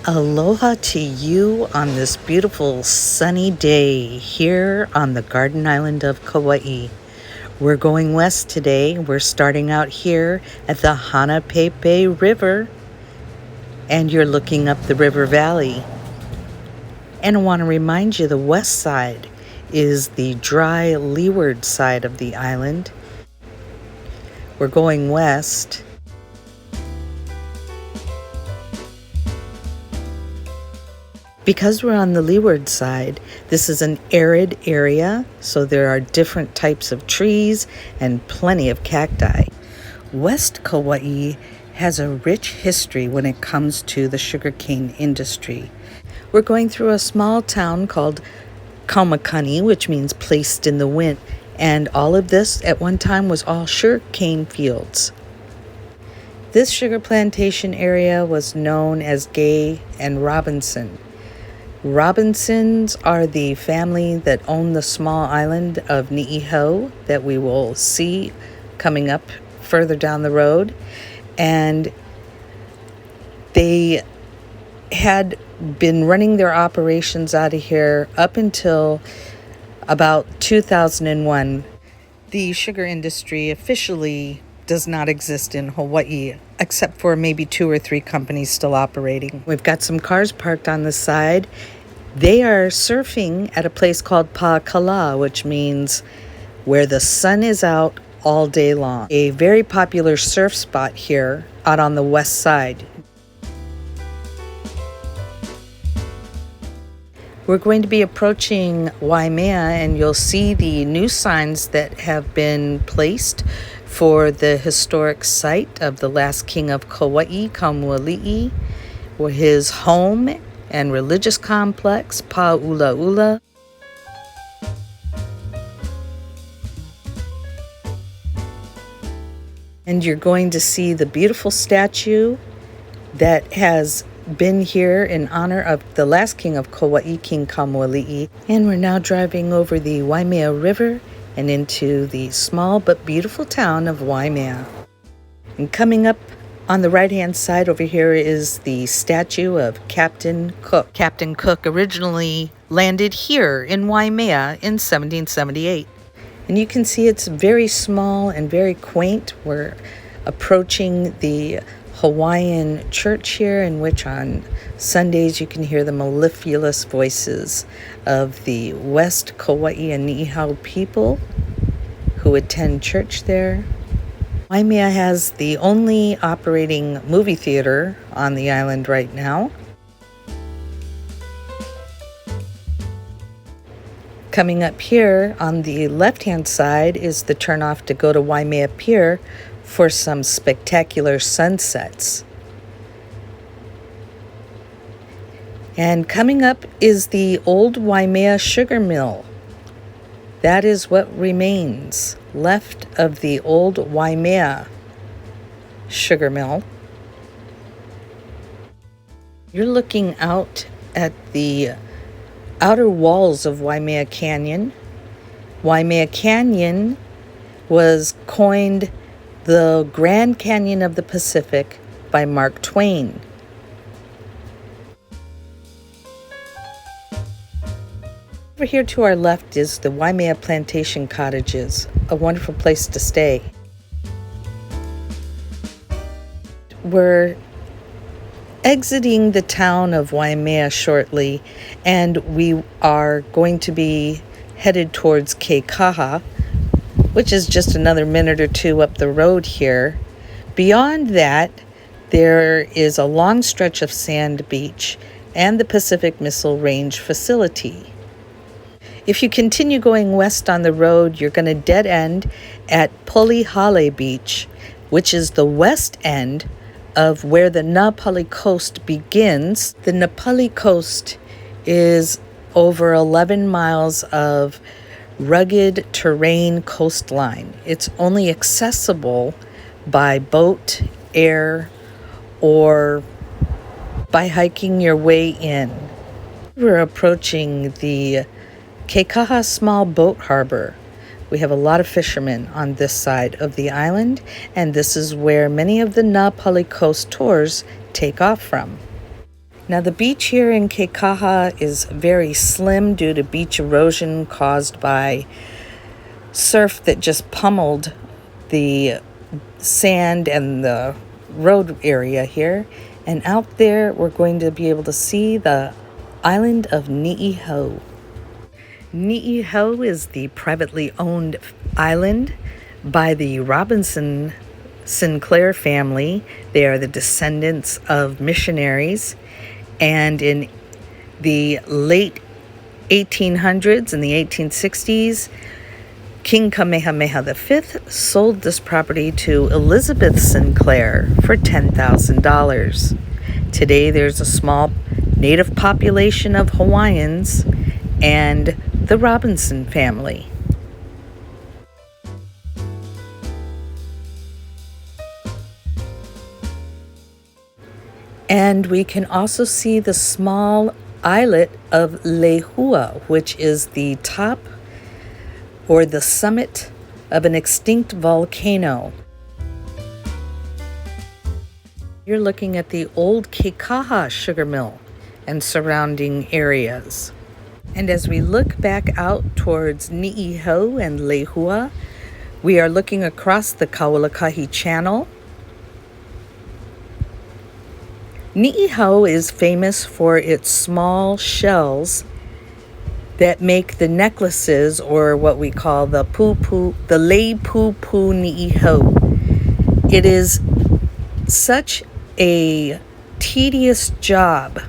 Aloha to you on this beautiful sunny day here on the Garden Island of Kauai. We're going west today. We're starting out here at the Hanapēpē River, and you're looking up the river valley. And I want to remind you the west side is the dry Leeward side of the island. We're going west. Because we're on the Leeward side, this is an arid area, so there are different types of trees and plenty of cacti. West Kauai has a rich history when it comes to the sugarcane industry. We're going through a small town called Kaua'I, which means placed in the wind, and all of this at one time was all sugarcane fields. This sugar plantation area was known as Gay and Robinson. Robinsons are the family that own the small island of Niihau that we will see coming up further down the road. And they had been running their operations out of here up until about 2001. The sugar industry officially does not exist in Hawaii, except for maybe 2 or 3 companies still operating. We've got some cars parked on the side. They are surfing at a place called Pa'akala, which means where the sun is out all day long. A very popular surf spot here out on the west side. We're going to be approaching Waimea, and you'll see the new signs that have been placed for the historic site of the last king of Kauai, Kaua'I, or his home and religious complex, Pa'ulaula. And you're going to see the beautiful statue that has been here in honor of the last king of Kauai, King Kaua'I. And we're now driving over the Waimea River and into the small but beautiful town of Waimea. And coming up on the right-hand side over here is the statue of Captain Cook. Captain Cook originally landed here in Waimea in 1778. And you can see it's very small and very quaint. We're approaching the Hawaiian church here, in which on Sundays you can hear the mellifluous voices of the West Kauai and Niihau people who attend church there. Waimea has the only operating movie theater on the island right now. Coming up here on the left-hand side is the turnoff to go to Waimea Pier for some spectacular sunsets. And coming up is the old Waimea sugar mill. That is what remains left of the old Waimea sugar mill. You're looking out at the outer walls of Waimea Canyon. Waimea Canyon was coined the Grand Canyon of the Pacific by Mark Twain. Over here to our left is the Waimea Plantation Cottages, a wonderful place to stay. We're exiting the town of Waimea shortly, and we are going to be headed towards Kekaha, which is just another minute or 2 up the road here. Beyond that, there is a long stretch of sand beach and the Pacific Missile Range facility. If you continue going west on the road, you're going to dead end at Polihale Beach, which is the west end of where the Napali Coast begins. The Napali Coast is over 11 miles of rugged terrain coastline. It's only accessible by boat, air, or by hiking your way in. We're approaching the Kekaha Small Boat Harbor. We have a lot of fishermen on this side of the island, and this is where many of the Napali Coast tours take off from. Now the beach here in Kekaha is very slim due to beach erosion caused by surf that just pummeled the sand and the road area here. And out there we're going to be able to see the island of Niihau. Niihau is the privately owned island by the Robinson Sinclair family. They are the descendants of missionaries, and in the late 1800s and the 1860s, King Kamehameha V sold this property to Elizabeth Sinclair for $10,000. Today there's a small native population of Hawaiians and the Robinson family. And we can also see the small islet of Lehua, which is the top or the summit of an extinct volcano. You're looking at the old Kekaha sugar mill and surrounding areas. And as we look back out towards Niihau and Lehua, we are looking across the Kaua'I Channel. Niihau is famous for its small shells that make the necklaces, or what we call the lei pupu Niihau. It is such a tedious job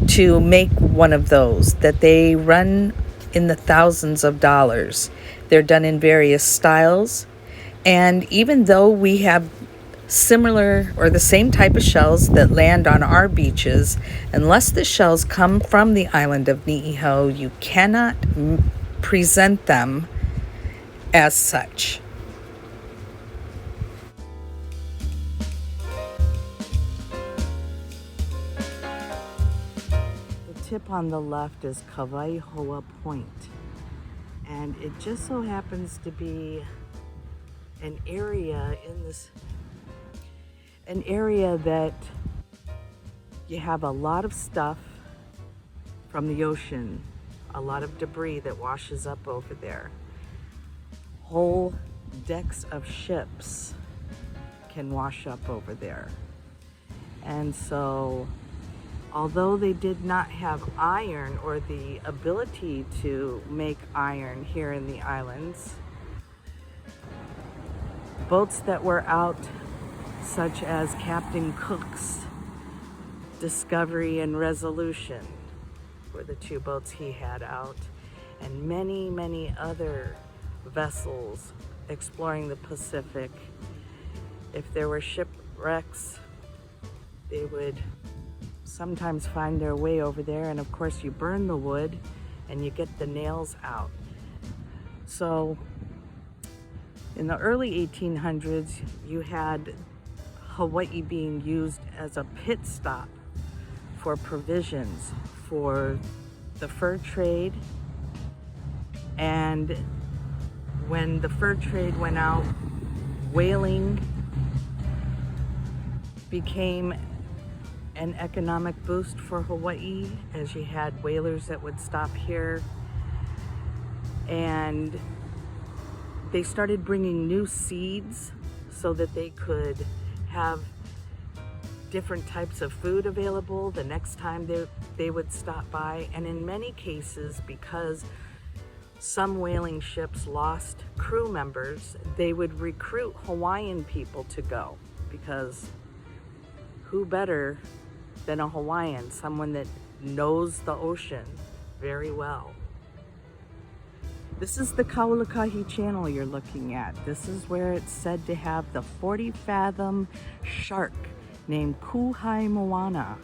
to make one of those that they run in the thousands of dollars. They're done in various styles, and even though we have similar or the same type of shells that land on our beaches, unless the shells come from the island of Niihau, you cannot present them as such. The tip on the left is Kauai Point, and it just so happens to be an area that you have a lot of stuff from the ocean, a lot of debris that washes up over there. Whole decks of ships can wash up over there. And so, although they did not have iron or the ability to make iron here in the islands, boats that were out, such as Captain Cook's Discovery and Resolution, were the two boats he had out, and many, many other vessels exploring the Pacific. If there were shipwrecks, they would sometimes find their way over there, and of course you burn the wood and you get the nails out. So in the early 1800s, you had Hawaii being used as a pit stop for provisions for the fur trade. And when the fur trade went out, whaling became an economic boost for Hawaii, as you had whalers that would stop here. And they started bringing new seeds so that they could have different types of food available the next time they would stop by. And in many cases, because some whaling ships lost crew members, they would recruit Hawaiian people to go, because who better than a Hawaiian, someone that knows the ocean very well. This is the Kaua'I Channel you're looking at. This is where it's said to have the 40-fathom shark named Kuhai Moana.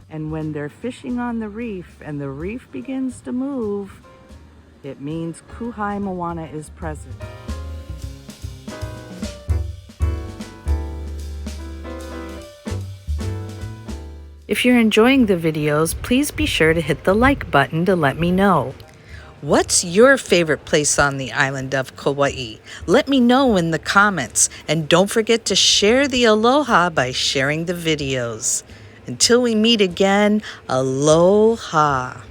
And when they're fishing on the reef and the reef begins to move, it means Kuhai Moana is present. If you're enjoying the videos, please be sure to hit the like button to let me know. What's your favorite place on the island of Kauai? Let me know in the comments, and don't forget to share the aloha by sharing the videos. Until we meet again, aloha.